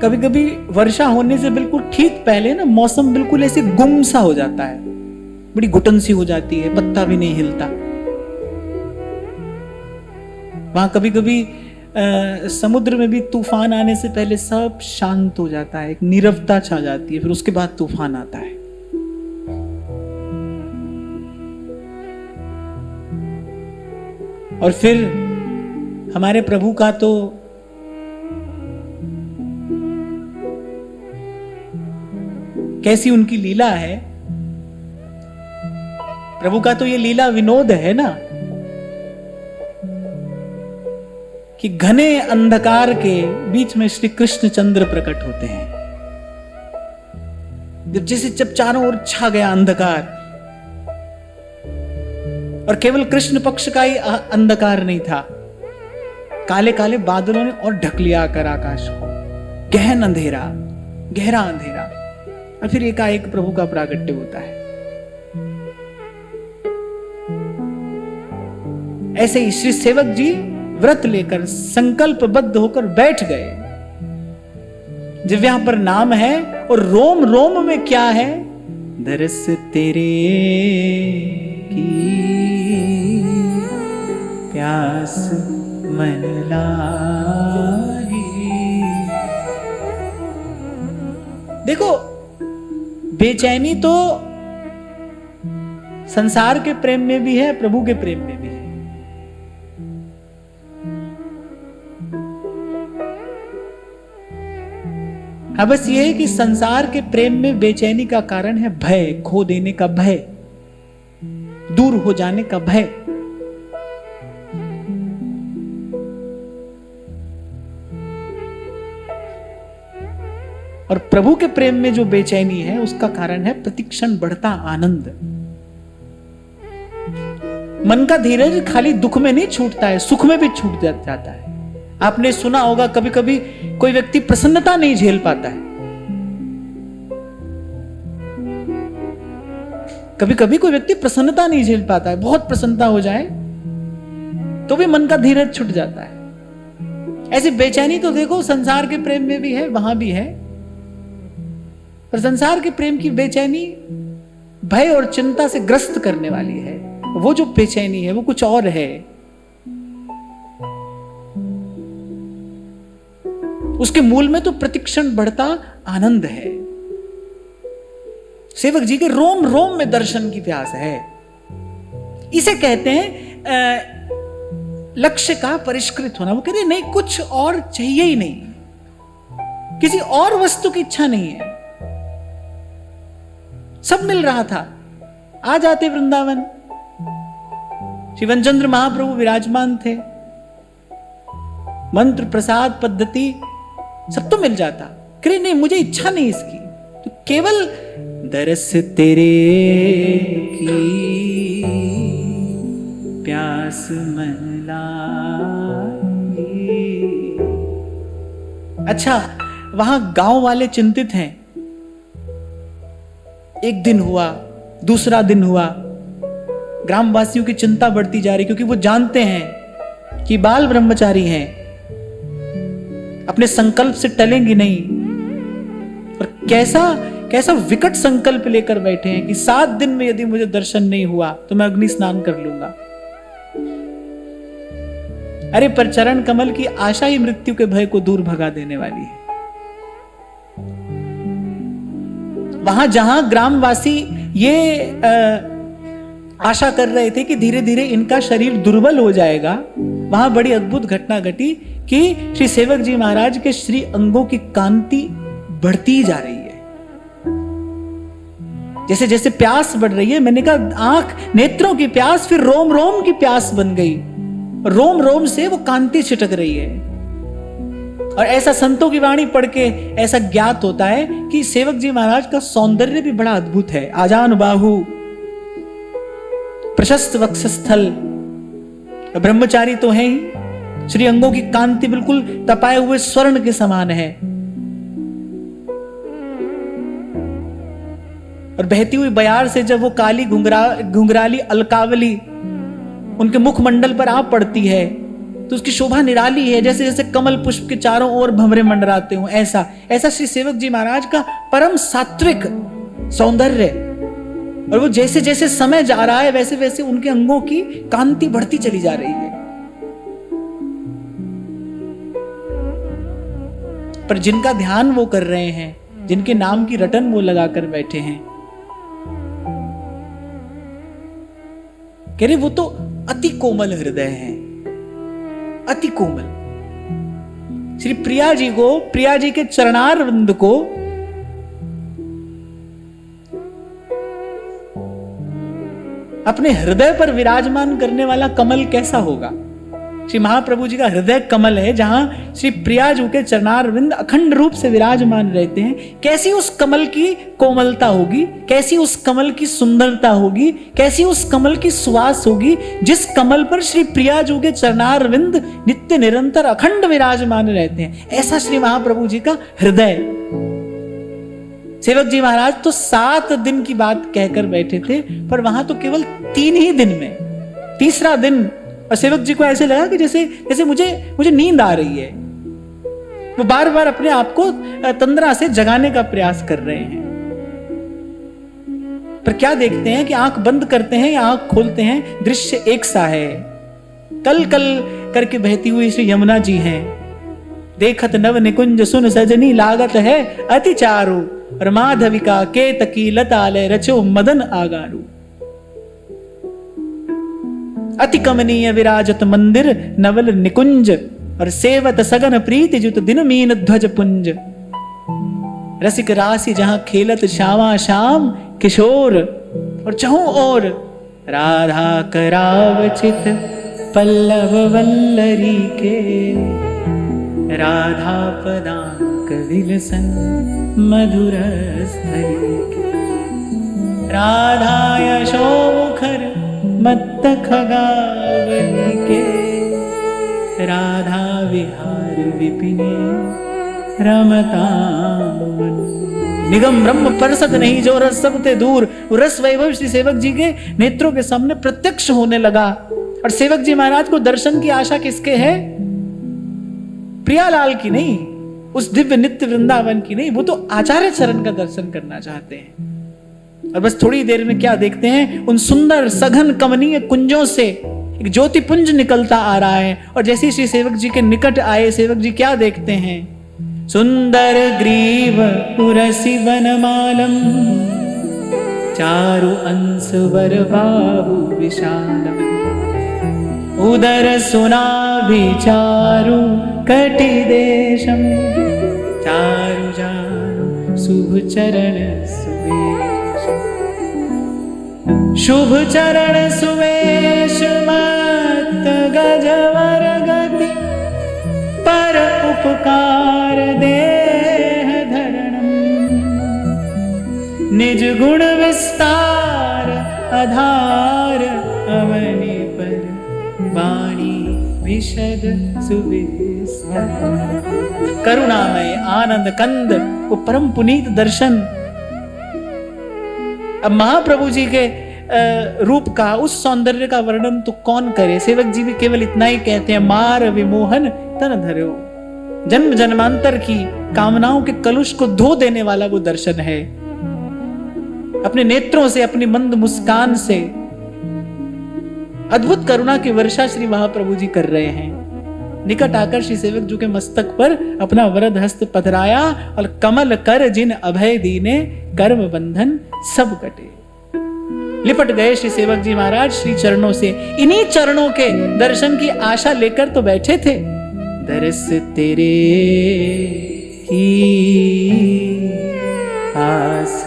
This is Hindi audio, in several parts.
कभी कभी वर्षा होने से बिल्कुल ठीक पहले ना मौसम बिल्कुल ऐसे गुम सा हो जाता है, बड़ी घुटन सी हो जाती है, पत्ता भी नहीं हिलता। वहां कभी कभी समुद्र में भी तूफान आने से पहले सब शांत हो जाता है, एक नीरवता छा जाती है, फिर उसके बाद तूफान आता है। और फिर हमारे प्रभु का तो कैसी उनकी लीला है, प्रभु का तो ये लीला विनोद है ना, कि घने अंधकार के बीच में श्री कृष्ण चंद्र प्रकट होते हैं। जब चारों ओर छा गया अंधकार, और केवल कृष्ण पक्ष का ही अंधकार नहीं था, काले काले बादलों ने और ढक लिया आकर आकाश को, गहन अंधेरा, गहरा अंधेरा। और फिर एकाएक प्रभु का प्रागट्य होता है। ऐसे ही श्री सेवक जी व्रत लेकर संकल्पबद्ध होकर बैठ गए। जिव्या पर नाम है और रोम रोम में क्या है, दरस तेरे की प्यास मन लागी। देखो, बेचैनी तो संसार के प्रेम में भी है, प्रभु के प्रेम में भी है। हाँ, बस ये है कि संसार के प्रेम में बेचैनी का कारण है भय, खो देने का भय, दूर हो जाने का भय। और प्रभु के प्रेम में जो बेचैनी है उसका कारण है प्रतिक्षण बढ़ता आनंद। मन का धीरज खाली दुख में नहीं छूटता है, सुख में भी छूट जाता है। आपने सुना होगा कभी कभी कोई व्यक्ति प्रसन्नता नहीं झेल पाता है, कभी कभी कोई व्यक्ति प्रसन्नता नहीं झेल पाता है, बहुत प्रसन्नता हो जाए तो भी मन का धीरज छूट जाता है। ऐसी बेचैनी तो देखो संसार के प्रेम में भी है, वहां भी है। पर संसार के प्रेम की बेचैनी भय और चिंता से ग्रस्त करने वाली है। वो जो बेचैनी है वो कुछ और है। उसके मूल में तो प्रतिक्षण बढ़ता आनंद है। सेवक जी के रोम रोम में दर्शन की प्यास है। इसे कहते हैं लक्ष्य का परिष्कृत होना। वो कहते हैं नहीं, कुछ और चाहिए ही नहीं, किसी और वस्तु की इच्छा नहीं है, सब मिल रहा था। आ जाते वृंदावन, शिवनचंद्र महाप्रभु विराजमान थे, मंत्र प्रसाद पद्धति सब तो मिल जाता। करे नहीं, मुझे इच्छा नहीं इसकी, तो केवल दरस तेरे की प्यास मन लागी। अच्छा, वहां गांव वाले चिंतित हैं। एक दिन हुआ, दूसरा दिन हुआ, ग्रामवासियों की चिंता बढ़ती जा रही, क्योंकि वो जानते हैं कि बाल ब्रह्मचारी हैं, अपने संकल्प से टलेंगी नहीं। और कैसा विकट संकल्प लेकर बैठे हैं कि 7 दिन में यदि मुझे दर्शन नहीं हुआ तो मैं अग्नि स्नान कर लूंगा। अरे पर चरण कमल की आशा ही मृत्यु के भय को दूर भगा देने वाली है। वहां जहां ग्रामवासी ये आशा कर रहे थे कि धीरे धीरे इनका शरीर दुर्बल हो जाएगा, वहां बड़ी अद्भुत घटना घटी कि श्री सेवक जी महाराज के श्री अंगों की कांति बढ़ती जा रही है। जैसे जैसे प्यास बढ़ रही है, मैंने कहा आंख नेत्रों की प्यास फिर रोम रोम की प्यास बन गई, रोम रोम से वो कांति छिटक रही है। और ऐसा संतों की वाणी पढ़ के ऐसा ज्ञात होता है कि सेवक जी महाराज का सौंदर्य भी बड़ा अद्भुत है। आजान बाहु, प्रशस्त वक्षस्थल, ब्रह्मचारी तो है ही, श्री अंगों की कांति बिल्कुल तपाए हुए स्वर्ण के समान है। और बहती हुई बयार से जब वो काली घुंघराली अलकावली उनके मुखमंडल पर आ पड़ती है तो उसकी शोभा निराली है, जैसे जैसे कमल पुष्प के चारों ओर भंवरे मंडराते हो, ऐसा ऐसा श्री सेवक जी महाराज का परम सात्विक सौंदर्य। और वो जैसे जैसे समय जा रहा है वैसे वैसे उनके अंगों की कांति बढ़ती चली जा रही है। पर जिनका ध्यान वो कर रहे हैं, जिनके नाम की रटन वो लगाकर बैठे हैं, कह रहे वो तो अति कोमल हृदय है, अति कोमल। श्री प्रिया जी को, प्रिया जी के चरणारविंद को अपने हृदय पर विराजमान करने वाला कमल कैसा होगा? श्री महाप्रभु जी का हृदय कमल है, जहां श्री प्रिया जी के चरणारविंद अखंड रूप से विराजमान रहते हैं। कैसी उस कमल की कोमलता होगी, कैसी उस कमल की सुंदरता होगी, कैसी उस कमल की सुवास होगी, जिस कमल पर श्री प्रिया जी के चरणारविंद नित्य निरंतर अखंड विराजमान रहते हैं। ऐसा श्री महाप्रभु जी का हृदय। सेवक जी महाराज तो 7 दिन की बात कहकर बैठे थे, पर वहां तो केवल 3 ही दिन में, तीसरा दिन, और सेवक जी को ऐसे लगा कि जैसे जैसे मुझे नींद आ रही है। वो बार बार अपने आप को तंद्रा से जगाने का प्रयास कर रहे हैं। पर क्या देखते हैं कि आंख बंद करते हैं या आंख खोलते हैं, दृश्य एक सा है। कल कल करके बहती हुई श्री यमुना जी हैं। देखत नव निकुंज सुन सजनी लागत है अति चारु, और माधविका केतकी लतालय रचो मदन आगारू। अति कमनीय विराजत मंदिर नवल निकुंज, और सेवत सगन प्रीति जुत दिन मीन ध्वज पुंज। रसिक राशि जहां खेलत श्यामा श्याम किशोर, और चहु और राधा कराव चित पल्लव वल्लरी के। राधा पदांक विलसन मधुर स्थली के। राधा यशो मुखर मत्त खगावली के। राधा विहार विपिने रमतामन। निगम ब्रह्म परसत नहीं जो रस सबते दूर। रस वैभव श्री सेवक जी के नेत्रों के सामने प्रत्यक्ष होने लगा। और सेवक जी महाराज को दर्शन की आशा किसके है? प्रियालाल की नहीं, उस दिव्य नित्य वृंदावन की नहीं, वो तो आचार्य चरण का दर्शन करना चाहते हैं। और बस थोड़ी देर में क्या देखते हैं, उन सुंदर सघन कमनीय कुंजों से एक ज्योति पुंज निकलता आ रहा है। और जैसे श्री सेवक जी के निकट आए, सेवक जी क्या देखते हैं? सुंदर ग्रीव उरसी वनमालम, चारु अंश वर बाहु विशालम। उदर सुनाभि चारु कटि देशम, चारु जानु शुभ चरण सुवेश। शुभ चरण सुवेश मत गजवर गति, पर उपकार देह धरणम। निज गुण विस्तार आधार, अवनि पर वाणी विशद सुविस्तार। करुणामय आनंद कंद, वो परम पुनीत दर्शन। अब महाप्रभु जी के रूप का, उस सौंदर्य का वर्णन तो कौन करे। सेवक जी भी केवल इतना ही कहते हैं, मार विमोहन तन धर्यो। जन्म जन्मांतर की कामनाओं के कलुष को धो देने वाला वो दर्शन है। अपने नेत्रों से, अपनी मंद मुस्कान से अद्भुत करुणा की वर्षा श्री महाप्रभु जी कर रहे हैं। निकट आकर श्री सेवक जी के मस्तक पर अपना वरद हस्त पथराया, और कमल कर जिन अभय दीने, कर्म बंधन सब कटे। लिपट गए श्री सेवक जी महाराज श्री चरणों से। इन्हीं चरणों के दर्शन की आशा लेकर तो बैठे थे। दरस तेरे की आस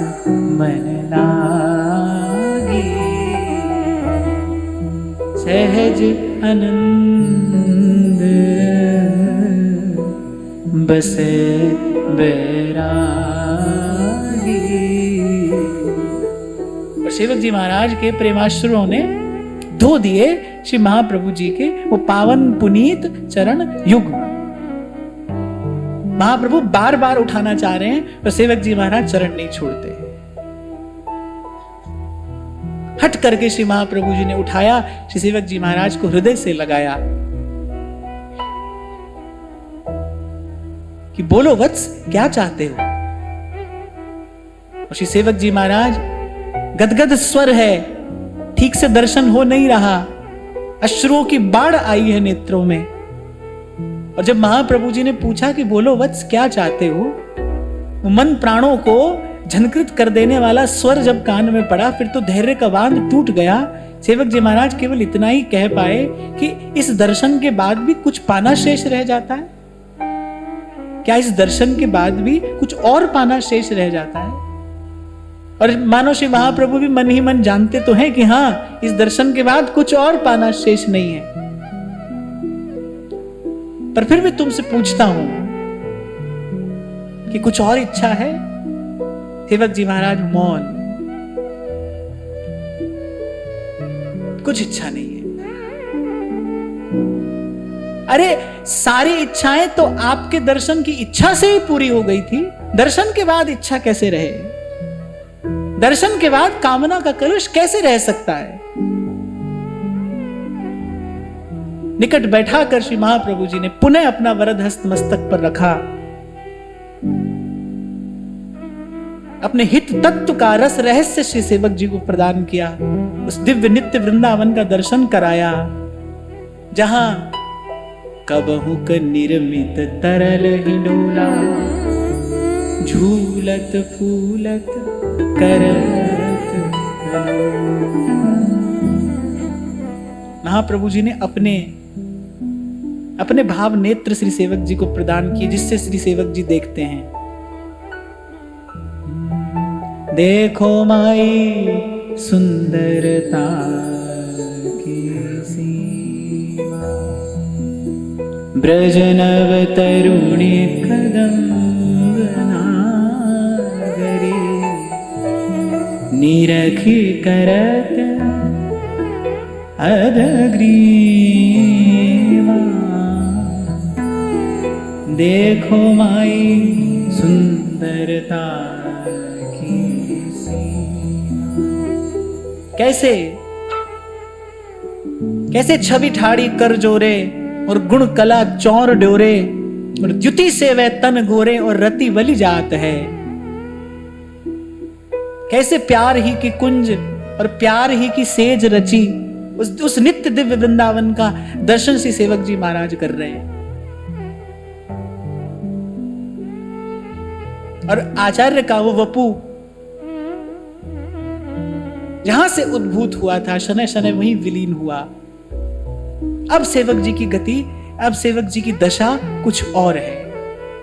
मन लागी, सहज आनंद बसे बैरागी। और सेवक जी महाराज के प्रेमाश्रुओं ने धो दिए श्री महाप्रभु जी के वो पावन पुनीत चरण युग। महाप्रभु बार बार उठाना चाह रहे हैं, पर सेवक जी महाराज चरण नहीं छोड़ते। हट करके श्री महाप्रभु जी ने उठाया, श्री सेवक जी महाराज को हृदय से लगाया। कि बोलो वत्स क्या चाहते हो। और श्री सेवक जी महाराज गदगद स्वर है, ठीक से दर्शन हो नहीं रहा, अश्रुओं की बाढ़ आई है नेत्रों में। और जब महाप्रभु जी ने पूछा कि बोलो वत्स क्या चाहते हो, मन प्राणों को झनकृत कर देने वाला स्वर जब कान में पड़ा, फिर तो धैर्य का बांध टूट गया। सेवक जी महाराज केवल इतना ही कह पाए कि इस दर्शन के बाद भी कुछ पाना शेष रह जाता है क्या? इस दर्शन के बाद भी कुछ और पाना शेष रह जाता है? और मानो श्री महाप्रभु भी मन ही मन जानते तो हैं कि हाँ, इस दर्शन के बाद कुछ और पाना शेष नहीं है। पर फिर भी तुमसे पूछता हूं कि कुछ और इच्छा है? सेवक जी महाराज मौन, कुछ इच्छा नहीं है। अरे सारी इच्छाएं तो आपके दर्शन की इच्छा से ही पूरी हो गई थी, दर्शन के बाद इच्छा कैसे रहे? दर्शन के बाद कामना का कलुष कैसे रह सकता है? निकट बैठा कर श्री महाप्रभु जी ने पुनः अपना वरद हस्त मस्तक पर रखा, अपने हित तत्व का रस रहस्य श्री सेवक जी को प्रदान किया, उस दिव्य नित्य वृंदावन का दर्शन कराया, जहां कबहु क निर्मित तरल हिंडोला, झूलत फूलत करत। महाप्रभु जी ने अपने भाव नेत्र श्री सेवक जी को प्रदान किए, जिससे श्री सेवक जी देखते हैं। देखो माई सुंदरता की सीमा, ब्रजनव तरुणी कदम्ब नागरी, निरखी करत अधग्रीवा। देखो माई सुंदरता की सीमा। कैसे कैसे छवि ठाड़ी कर जोरे और गुण कला चौर डोरे, और द्युति से वह तन गोरे और रति वली जात है। कैसे प्यार ही की कुंज और प्यार ही की सेज रची, उस नित्य दिव्य वृंदावन का दर्शन श्री सेवक जी महाराज कर रहे हैं। और आचार्य का वो वपु जहां से उद्भूत हुआ था, शनै शनै वहीं विलीन हुआ। अब सेवक जी की गति, अब सेवक जी की दशा कुछ और है।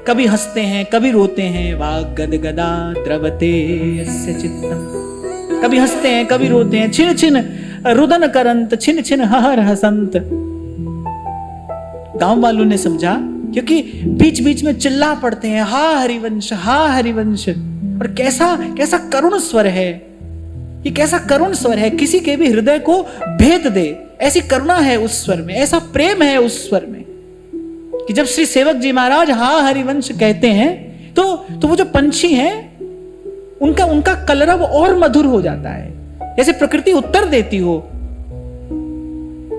कभी हंसते हैं, कभी रोते हैं। वाग गदगदा द्रवते यस्य चित्तम। कभी हंसते हैं, कभी रोते हैं। छिन छिन रुदन करंत, छिन छिन हहर हसंत। गांव वालों ने समझा, क्योंकि बीच बीच में चिल्ला पड़ते हैं, हा हरिवंश, हा हरिवंश। और कैसा कैसा करुण स्वर है ये, कैसा करुण स्वर है, किसी के भी हृदय को भेद दे। ऐसी करुणा है उस स्वर में, ऐसा प्रेम है उस स्वर में कि जब श्री सेवक जी महाराज हा हरिवंश कहते हैं तो वो जो पंछी हैं उनका कलरव और मधुर हो जाता है, जैसे प्रकृति उत्तर देती हो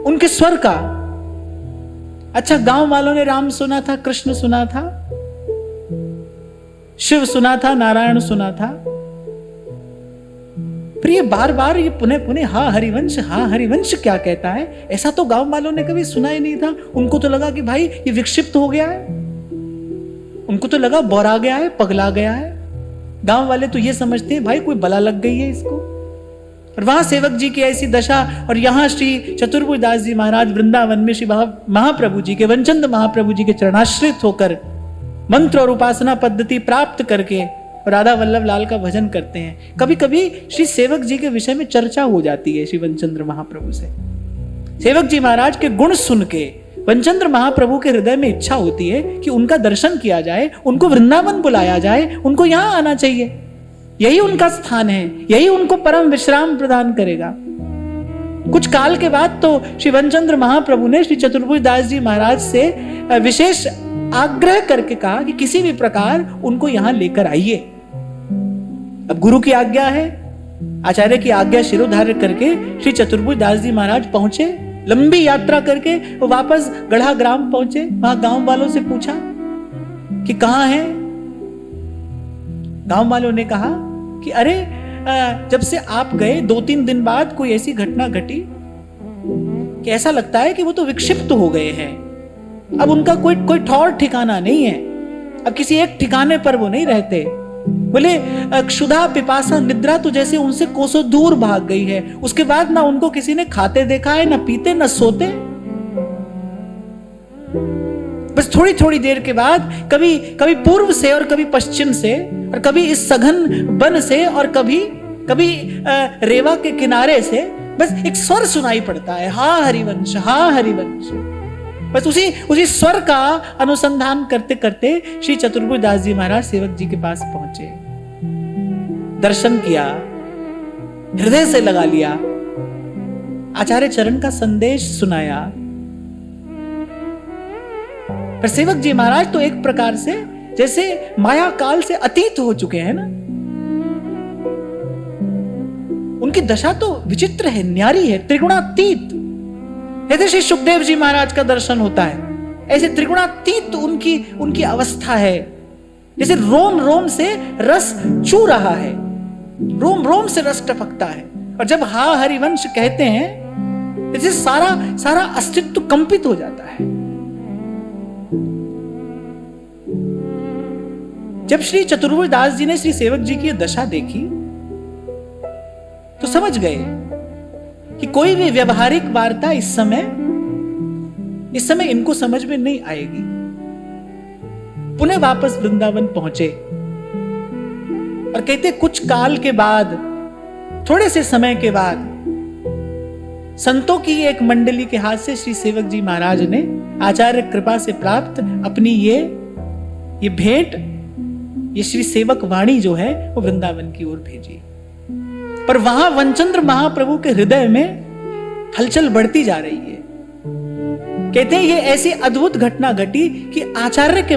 उनके स्वर का। अच्छा, गांव वालों ने राम सुना था, कृष्ण सुना था, शिव सुना था, नारायण सुना था, पर ये बार बार ये पुनः पुनः हा हरिवंश क्या कहता है, ऐसा तो गांव वालों ने कभी सुना ही नहीं था। उनको तो लगा कि भाई ये विक्षिप्त हो गया है, उनको तो लगा बौरा गया है, पगला गया है। गांव वाले तो ये समझते हैं भाई कोई बला लग गई है इसको। और वहां सेवक जी की ऐसी दशा, और यहां श्री चतुर्भुज दास जी महाराज वृंदावन में श्री महाप्रभु जी के, वनचंद महाप्रभु जी के चरणाश्रित होकर मंत्र और उपासना पद्धति प्राप्त करके राधा वल्लभ लाल का भजन करते हैं। कभी कभी श्री सेवक जी के विषय में चर्चा हो जाती है श्री वनचंद्र महाप्रभु से। सेवक जी महाराज के गुण सुन के वनचंद्र महाप्रभु के हृदय में इच्छा होती है कि उनका दर्शन किया जाए, उनको वृंदावन बुलाया जाए, उनको यहां आना चाहिए। यही उनका स्थान है, यही उनको परम विश्राम प्रदान करेगा। कुछ काल के बाद तो श्री वनचंद्र महाप्रभु ने श्री चतुर्भुज दास जी महाराज से विशेष आग्रह करके कहा कि किसी भी प्रकार उनको यहां लेकर आइए। अब गुरु की आज्ञा है, आचार्य की आज्ञा शिरोधार्य करके श्री चतुर्भुज दास जी महाराज पहुंचे। लंबी यात्रा करके वो वापस गढ़ा ग्राम पहुंचे। वहां गांव वालों से पूछा कि कहां है। गांव वालों ने कहा कि अरे जब से आप गए 2-3 दिन बाद कोई ऐसी घटना घटी कि ऐसा लगता है कि वो तो विक्षिप्त हो गए हैं। अब उनका कोई ठौर ठिकाना नहीं है, अब किसी एक ठिकाने पर वो नहीं रहते। बोले क्षुधा पिपासा निद्रा तो जैसे उनसे कोसों दूर भाग गई है। उसके बाद ना उनको किसी ने खाते देखा है, ना पीते, ना सोते। बस थोड़ी थोड़ी देर के बाद कभी पूर्व से और कभी पश्चिम से और कभी इस सघन वन से और कभी रेवा के किनारे से बस एक स्वर सुनाई पड़ता है, हा हरिवंश, हा हरिवंश। बस उसी स्वर का अनुसंधान करते करते श्री चतुर्भुज दास जी महाराज सेवक जी के पास पहुंचे, दर्शन किया, हृदय से लगा लिया, आचार्य चरण का संदेश सुनाया। पर सेवक जी महाराज तो एक प्रकार से जैसे माया काल से अतीत हो चुके हैं ना। उनकी दशा तो विचित्र है, न्यारी है, त्रिगुणातीत। जैसे श्री सुखदेव जी महाराज का दर्शन होता है, ऐसे त्रिगुणातीत उनकी अवस्था है। जैसे रोम रोम से रस चू रहा है, रोम रोम से रस टपकता है। और जब हा हरिवंश कहते हैं, जैसे सारा अस्तित्व कंपित हो जाता है। जब श्री चतुर्भुज दास जी ने श्री सेवक जी की दशा देखी तो समझ गए कि कोई भी व्यवहारिक वार्ता इस समय इनको समझ में नहीं आएगी। पुनः वापस वृंदावन पहुंचे और कहते कुछ काल के बाद, थोड़े से समय के बाद, संतों की एक मंडली के हाथ से श्री सेवक जी महाराज ने आचार्य कृपा से प्राप्त अपनी ये भेंट, ये श्री सेवक वाणी जो है वो वृंदावन की ओर भेजी। पर वहां वनचंद्र महाप्रभु के हृदय में हलचल बढ़ती जा रही है। कहते हैं ये ऐसी अद्भुत घटना घटी कि आचार्य के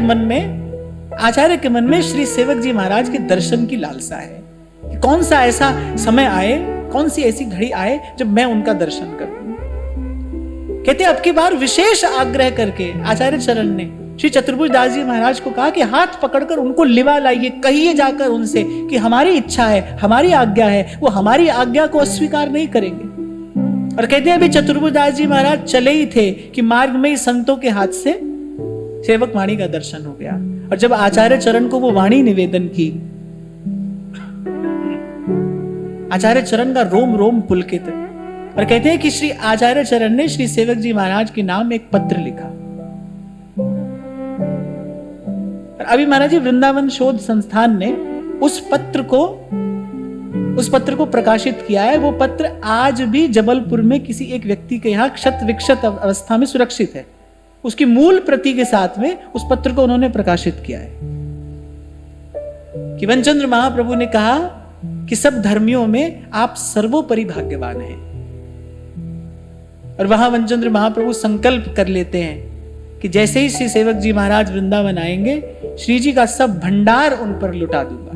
मन में श्री सेवक जी महाराज के दर्शन की लालसा है कि कौन सा ऐसा समय आए, कौन सी ऐसी घड़ी आए जब मैं उनका दर्शन करूं। कहते अब की बार विशेष आग्रह करके आचार्य चरण ने श्री चतुर्भुज दास जी महाराज को कहा कि हाथ पकड़कर उनको लिवा लाइए, कहिए जाकर उनसे कि हमारी इच्छा है, हमारी आज्ञा है, वो हमारी आज्ञा को अस्वीकार नहीं करेंगे। और कहते हैं अभी चतुर्भुज दास जी महाराज चले ही थे कि मार्ग में ही संतों के हाथ से सेवक वाणी का दर्शन हो गया। और जब आचार्य चरण को वो वाणी निवेदन की, आचार्य चरण का रोम रोम पुलकित। और कहते हैं कि श्री आचार्य चरण ने श्री सेवक जी महाराज के नाम एक पत्र लिखा। अभी महाराज जी वृंदावन शोध संस्थान ने उस पत्र को प्रकाशित किया है। वो पत्र आज भी जबलपुर में किसी एक व्यक्ति के यहाँ क्षत विक्षत अवस्था में सुरक्षित है। उसकी मूल प्रति के साथ में उस पत्र को उन्होंने प्रकाशित किया है कि वनचंद्र महाप्रभु ने कहा कि सब धर्मियों में आप सर्वोपरि भाग्यवान हैं। और वहां वनचंद्र महाप्रभु संकल्प कर लेते हैं कि जैसे ही श्री सेवक जी महाराज वृंदावन आएंगे, श्री जी का सब भंडार उन पर लुटा दूंगा।